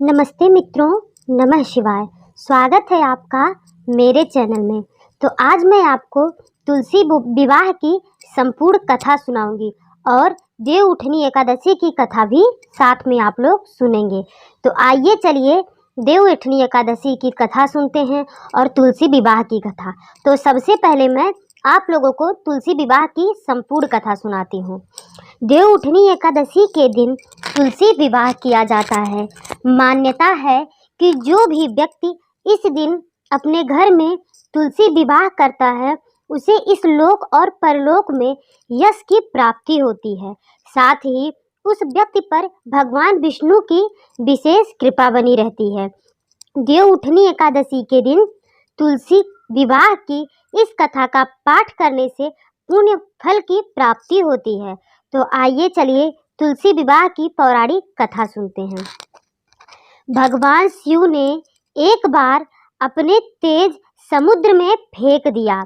नमस्ते मित्रों, नमः शिवाय। स्वागत है आपका मेरे चैनल में। तो आज मैं आपको तुलसी विवाह की संपूर्ण कथा सुनाऊंगी और देव उठनी एकादशी की कथा भी साथ में आप लोग सुनेंगे। तो आइए चलिए देव उठनी एकादशी की कथा सुनते हैं और तुलसी विवाह की कथा। तो सबसे पहले मैं आप लोगों को तुलसी विवाह की संपूर्ण कथा सुनाती हूँ। देव उठनी एकादशी के दिन तुलसी विवाह किया जाता है। मान्यता है कि जो भी व्यक्ति इस दिन अपने घर में तुलसी विवाह करता है उसे इस लोक और परलोक में यश की प्राप्ति होती है। साथ ही उस व्यक्ति पर भगवान विष्णु की विशेष कृपा बनी रहती है। देव उठनी एकादशी के दिन तुलसी विवाह की इस कथा का पाठ करने से पुण्य फल की प्राप्ति होती है। तो आइए चलिए तुलसी विवाह की पौराणिक कथा सुनते हैं। भगवान शिव ने एक बार अपने तेज समुद्र में फेंक दिया,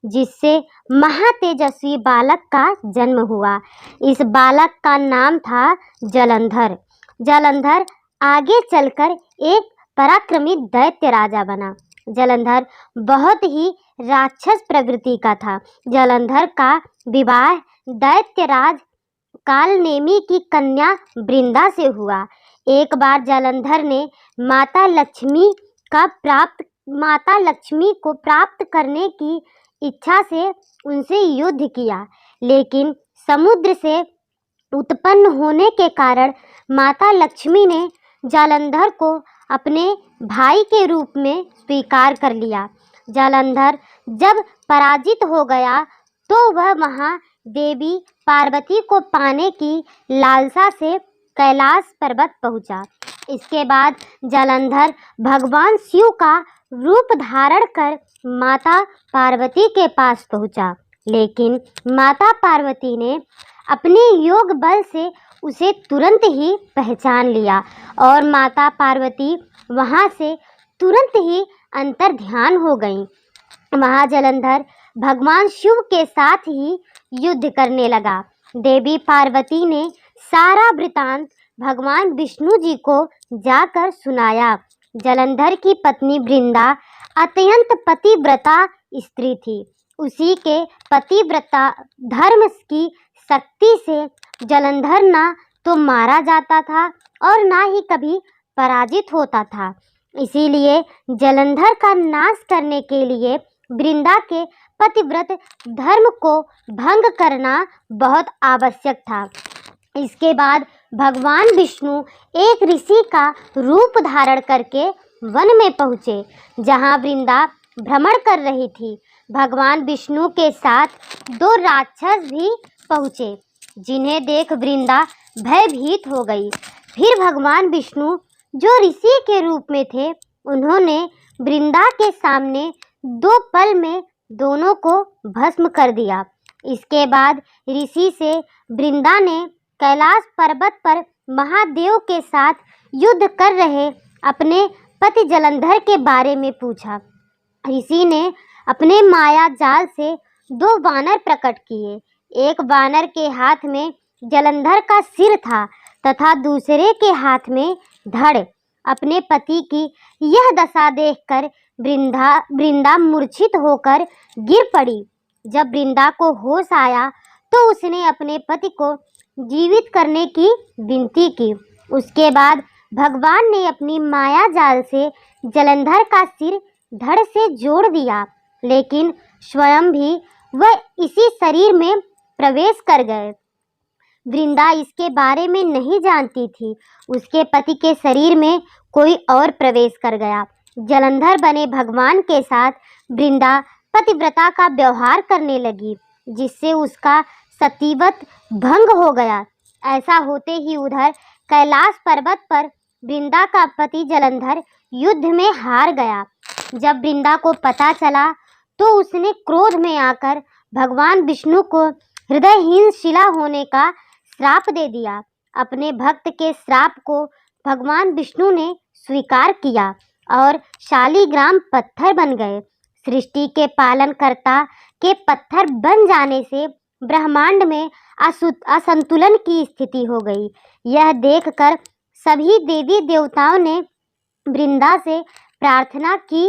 जिससे महातेजस्वी बालक का जन्म हुआ। इस बालक का नाम था जलंधर। जलंधर आगे चलकर एक पराक्रमी दैत्य राजा बना। जलंधर बहुत ही राक्षस प्रवृत्ति का था। जलंधर का विवाह दैत्यराज कालनेमी की कन्या वृंदा से हुआ। एक बार जलंधर ने माता लक्ष्मी को प्राप्त करने की इच्छा से उनसे युद्ध किया, लेकिन समुद्र से उत्पन्न होने के कारण माता लक्ष्मी ने जालंधर को अपने भाई के रूप में स्वीकार कर लिया। जालंधर जब पराजित हो गया तो वह वहां देवी पार्वती को पाने की लालसा से कैलाश पर्वत पहुंचा। इसके बाद जालंधर भगवान शिव का रूप धारण कर माता पार्वती के पास पहुंचा, लेकिन माता पार्वती ने अपने योग बल से उसे तुरंत ही पहचान लिया और माता पार्वती वहां से तुरंत ही अंतर ध्यान हो गई। वहां जालंधर भगवान शिव के साथ ही युद्ध करने लगा। देवी पार्वती ने सारा वृतांत भगवान विष्णु जी को जाकर सुनाया। जालंधर की पत्नी वृंदा अत्यंत पतिव्रता स्त्री थी। उसी के पतिव्रता धर्म की शक्ति से जालंधर ना तो मारा जाता था और ना ही कभी पराजित होता था। इसीलिए जालंधर का नाश करने के लिए वृंदा के पतिव्रत धर्म को भंग करना बहुत आवश्यक था। इसके बाद भगवान विष्णु एक ऋषि का रूप धारण करके वन में पहुँचे, जहाँ वृंदा भ्रमण कर रही थी। भगवान विष्णु के साथ दो राक्षस भी पहुँचे, जिन्हें देख वृंदा भयभीत हो गई। फिर भगवान विष्णु जो ऋषि के रूप में थे, उन्होंने वृंदा के सामने 2 पल में दोनों को भस्म कर दिया। इसके बाद ऋषि से वृंदा ने कैलाश पर्वत पर महादेव के साथ युद्ध कर रहे अपने पति जालंधर के बारे में पूछा। ऋषि ने अपने माया जाल से 2 वानर प्रकट किए। एक वानर के हाथ में जालंधर का सिर था तथा दूसरे के हाथ में धड़। अपने पति की यह दशा देखकर वृंदा मूर्छित होकर गिर पड़ी। जब वृंदा को होश आया तो उसने अपने पति को जीवित करने की विनती की। उसके बाद भगवान ने अपनी माया जाल से जालंधर का सिर धड़ से जोड़ दिया, लेकिन स्वयं भी वह इसी शरीर में प्रवेश कर गए। वृंदा इसके बारे में नहीं जानती थी। उसके पति के शरीर में कोई और प्रवेश कर गया। जालंधर बने भगवान के साथ वृंदा पतिव्रता का व्यवहार करने लगी, जिससे उसका सतीव्रत भंग हो गया। ऐसा होते ही उधर कैलाश पर्वत पर वृंदा का पति जालंधर युद्ध में हार गया। जब वृंदा को पता चला तो उसने क्रोध में आकर भगवान विष्णु को हृदयहीन शिला होने का श्राप दे दिया। अपने भक्त के श्राप को भगवान विष्णु ने स्वीकार किया और शालिग्राम पत्थर बन गए। सृष्टि के पालनकर्ता के पत्थर बन जाने से ब्रह्मांड में असंतुलन की स्थिति हो गई। यह देखकर सभी देवी देवताओं ने वृंदा से प्रार्थना की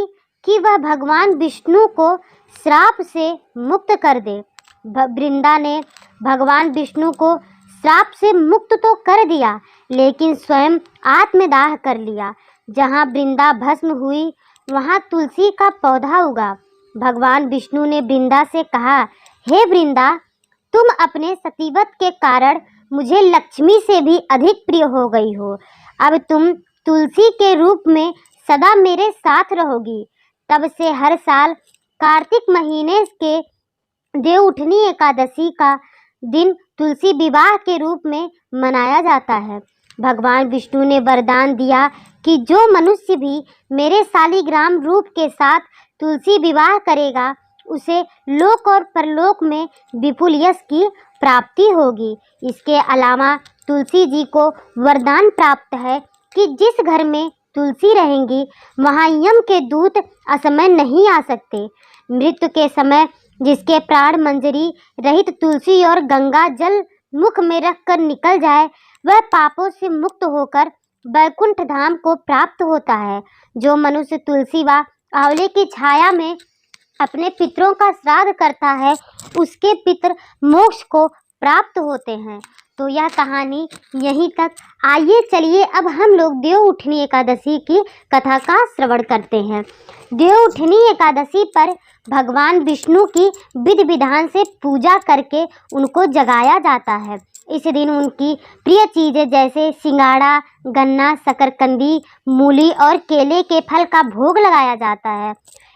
कि वह भगवान विष्णु को श्राप से मुक्त कर दे। वृंदा ने भगवान विष्णु को श्राप से मुक्त तो कर दिया, लेकिन स्वयं आत्मदाह कर लिया। जहाँ वृंदा भस्म हुई वहाँ तुलसी का पौधा उगा। भगवान विष्णु ने वृंदा से कहा, हे वृंदा, तुम अपने सतीवत के कारण मुझे लक्ष्मी से भी अधिक प्रिय हो गई हो। अब तुम तुलसी के रूप में सदा मेरे साथ रहोगी। तब से हर साल कार्तिक महीने के देवउठनी एकादशी का दिन तुलसी विवाह के रूप में मनाया जाता है। भगवान विष्णु ने वरदान दिया कि जो मनुष्य भी मेरे शालिग्राम रूप के साथ तुलसी विवाह करेगा, उसे लोक और परलोक में विपुल यश की प्राप्ति होगी। इसके अलावा तुलसी जी को वरदान प्राप्त है कि जिस घर में तुलसी रहेंगी वहाँ यम के दूत असमय नहीं आ सकते। मृत्यु के समय जिसके प्राण मंजरी रहित तुलसी और गंगा जल मुख में रखकर निकल जाए, वह पापों से मुक्त होकर वैकुंठ धाम को प्राप्त होता है। जो मनुष्य तुलसी व आंवले की छाया में अपने पितरों का श्राद्ध करता है, उसके पितर मोक्ष को प्राप्त होते हैं। तो यह कहानी यहीं तक। आइए चलिए अब हम लोग देवउठनी एकादशी की कथा का श्रवण करते हैं। देवउठनी एकादशी पर भगवान विष्णु की विधि विधान से पूजा करके उनको जगाया जाता है। इस दिन उनकी प्रिय चीज़ें जैसे सिंगाड़ा, गन्ना, शकरकंदी, मूली और केले के फल का भोग लगाया जाता है।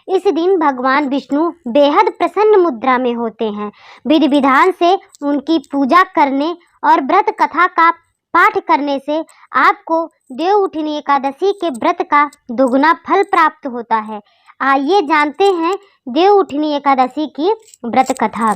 इस दिन भगवान विष्णु बेहद प्रसन्न मुद्रा में होते हैं। विधि विधान से उनकी पूजा करने और व्रत कथा का पाठ करने से आपको देवउठनी एकादशी के व्रत का दुगना फल प्राप्त होता है। आइए जानते हैं देवउठनी एकादशी की व्रत कथा।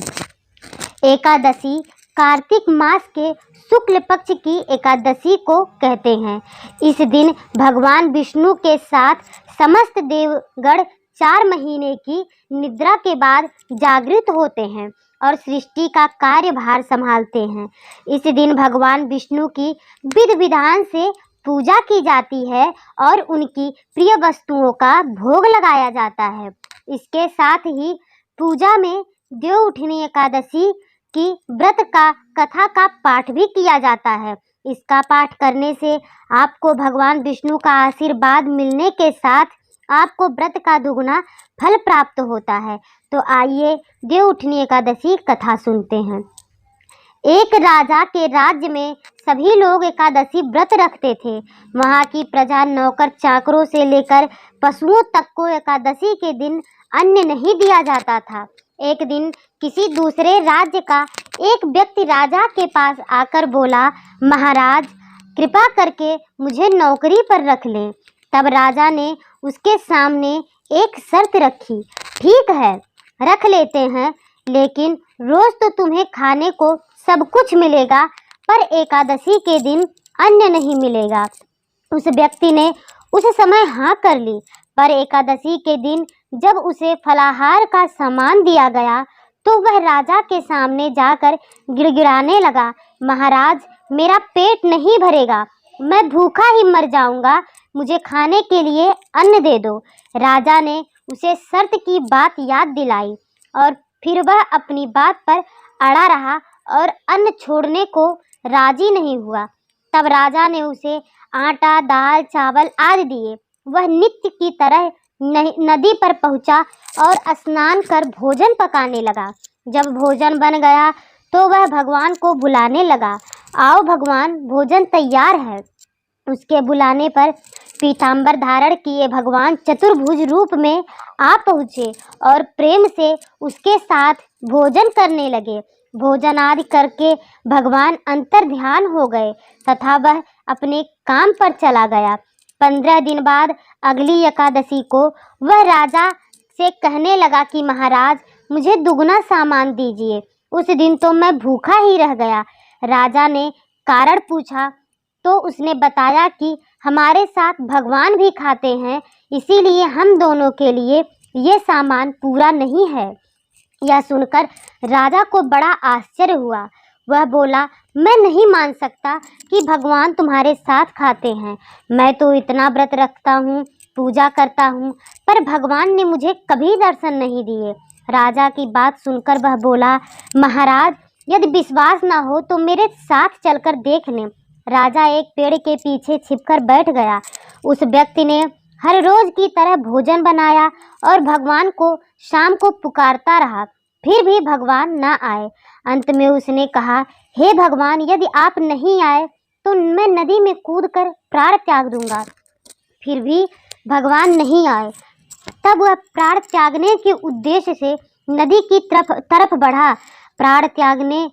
एकादशी कार्तिक मास के शुक्ल पक्ष की एकादशी को कहते हैं। इस दिन भगवान विष्णु के साथ समस्त देवगण 4 महीने की निद्रा के बाद जागृत होते हैं और सृष्टि का कार्यभार संभालते हैं। इस दिन भगवान विष्णु की विधि विधान से पूजा की जाती है और उनकी प्रिय वस्तुओं का भोग लगाया जाता है। इसके साथ ही पूजा में देवउठनी एकादशी की व्रत का कथा का पाठ भी किया जाता है। इसका पाठ करने से आपको भगवान विष्णु का आशीर्वाद मिलने के साथ आपको व्रत का दुगना फल प्राप्त होता है। तो आइए देवउठनी एकादशी कथा सुनते हैं। एक राजा के राज्य में सभी लोग एकादशी व्रत रखते थे। वहाँ की प्रजा नौकर चाकरों से लेकर पशुओं तक को एकादशी के दिन अन्न नहीं दिया जाता था। एक दिन किसी दूसरे राज्य का एक व्यक्ति राजा के पास आकर बोला, महाराज, कृपा करके मुझे नौकरी पर रख लें। तब राजा ने उसके सामने एक शर्त रखी, ठीक है, रख लेते हैं, लेकिन रोज तो तुम्हें खाने को सब कुछ मिलेगा, पर एकादशी के दिन अन्न नहीं मिलेगा। उस व्यक्ति ने उस समय हाँ कर ली, पर एकादशी के दिन जब उसे फलाहार का सामान दिया गया तो वह राजा के सामने जाकर गिड़गिड़ाने लगा, महाराज, मेरा पेट नहीं भरेगा, मैं भूखा ही मर जाऊंगा, मुझे खाने के लिए अन्न दे दो। राजा ने उसे शर्त की बात याद दिलाई और फिर वह अपनी बात पर अड़ा रहा और अन्न छोड़ने को राजी नहीं हुआ। तब राजा ने उसे आटा, दाल, चावल आदि दिए। वह नित्य की तरह नदी पर पहुंचा और स्नान कर भोजन पकाने लगा। जब भोजन बन गया तो वह भगवान को बुलाने लगा, आओ भगवान, भोजन तैयार है। उसके बुलाने पर पीतांबर धारण किए भगवान चतुर्भुज रूप में आ पहुँचे और प्रेम से उसके साथ भोजन करने लगे। भोजन आदि करके भगवान अंतर ध्यान हो गए तथा वह अपने काम पर चला गया। 15 दिन बाद अगली एकादशी को वह राजा से कहने लगा कि महाराज, मुझे दुगना सामान दीजिए। उस दिन तो मैं भूखा ही रह गया। राजा ने कारण पूछा तो उसने बताया कि हमारे साथ भगवान भी खाते हैं, इसीलिए हम दोनों के लिए ये सामान पूरा नहीं है। यह सुनकर राजा को बड़ा आश्चर्य हुआ। वह बोला, मैं नहीं मान सकता कि भगवान तुम्हारे साथ खाते हैं। मैं तो इतना व्रत रखता हूँ, पूजा करता हूँ, पर भगवान ने मुझे कभी दर्शन नहीं दिए। राजा की बात सुनकर वह बोला, महाराज, यदि विश्वास ना हो तो मेरे साथ चलकर देख लें। राजा एक पेड़ के पीछे छिपकर बैठ गया। उस व्यक्ति ने हर रोज की तरह भोजन बनाया और भगवान को शाम को पुकारता रहा, फिर भी भगवान ना आए। अंत में उसने कहा, हे भगवान, यदि आप नहीं आए तो मैं नदी में कूदकर प्राण त्याग दूंगा। फिर भी भगवान नहीं आए। तब वह प्राण त्यागने के उद्देश्य से नदी की तरफ बढ़ा। प्राण त्यागने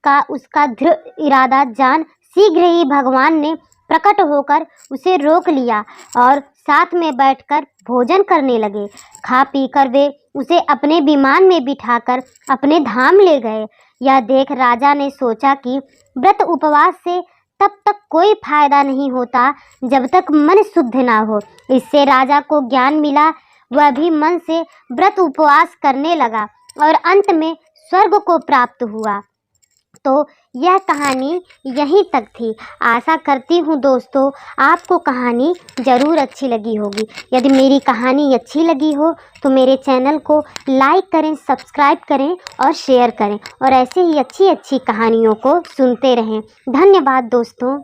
का उसका दृढ़ इरादा जान शीघ्र ही भगवान ने प्रकट होकर उसे रोक लिया और साथ में बैठकर भोजन करने लगे। खा पीकर वे उसे अपने विमान में बिठाकर अपने धाम ले गए। यह देख राजा ने सोचा कि व्रत उपवास से तब तक कोई फायदा नहीं होता जब तक मन शुद्ध ना हो। इससे राजा को ज्ञान मिला। वह भी मन से व्रत उपवास करने लगा और अंत में स्वर्ग को प्राप्त हुआ। तो यह कहानी यहीं तक थी। आशा करती हूँ दोस्तों आपको कहानी ज़रूर अच्छी लगी होगी। यदि मेरी कहानी अच्छी लगी हो तो मेरे चैनल को लाइक करें, सब्सक्राइब करें और शेयर करें और ऐसे ही अच्छी अच्छी कहानियों को सुनते रहें। धन्यवाद दोस्तों।